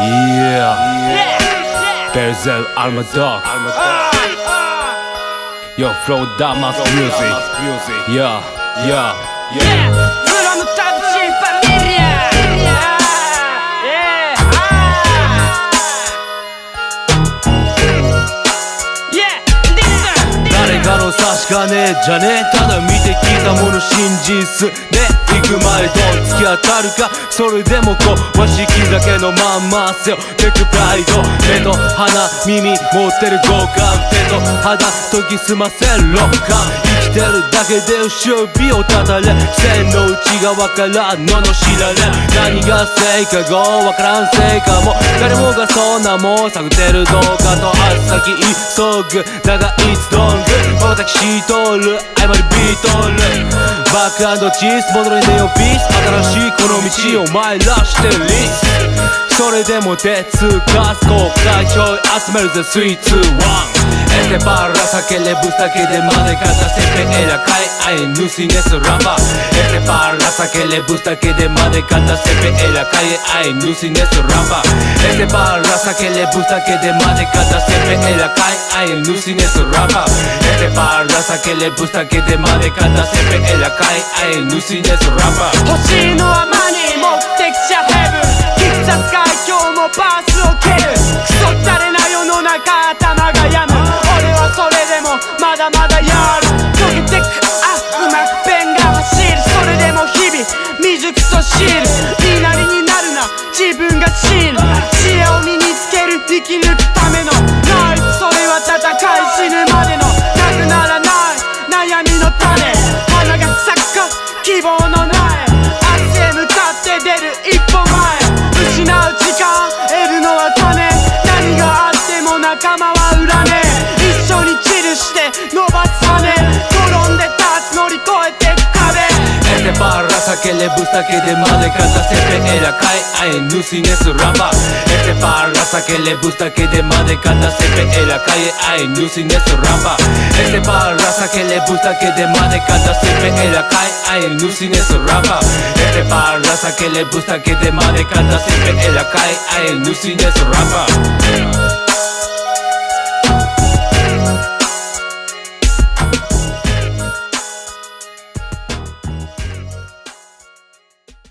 Yeah, Berzel Armadog. Yo, flow Damas music. Yeah. Full on the top shit, familia. Listen. 誰かの差し金じゃねえ、ただ見てきたもの真実ね。行く前と突き当たるか、それでも壊しきだけのまんませよ。テクプライド、目と鼻耳持ってる五感、手と肌研ぎ澄ませる六感。生きてるだけで後指をたたれ、線の内側から罵られ、何が正かわからんせいかも、誰もがそんなもん探ってるどうかと足先急ぐ長いストング、私通る謝りビートルバック&チーズ戻れねよピース、新しいこの道お前らしてリス、それでも手つかす後悔票集めるぜスイーツワンエテバラ酒レブ酒でまでかたせてエラかいあいヌシネスラバエテバラ酒レブ酒でまでかたせてエラかいあいヌシネスラバエテバラ酒レブ酒でまでかたせてエラかいあいヌシネスラバエテバラ酒レブ酒でまでかたせてエラかいあいヌシネスラバ欲しいのはマニー、目的地はヘブン、キッザスカイ今日もパースを蹴る、クソったれな世の中頭が病む、俺はそれでもまだまだやる、溶けてくうまくペンが走る、それでも日々未熟と知る、言いなりになるな自分が知る、知恵を身につける生き抜くためのナイフ、それは戦い死ぬまでのなくならない悩みの種、花が咲くか希望の苗、明日へ向かって出る一歩前、失う時間得るのは金、何があっても仲間は売らねえ、一緒にチルして伸ばす羽、転んで立つ乗り越えてく壁、エテバラ酒レブ酒でまでかたせてエラかいあいヌシネスラバエテバラ酒レブ酒でまでかたせてエラかいあいヌシネスラバエテバラ酒レブ酒でまでかたせてエラかいあいヌシネスラバエテバラ酒レブ酒でまでかたせてエラかいあいヌシネスラバ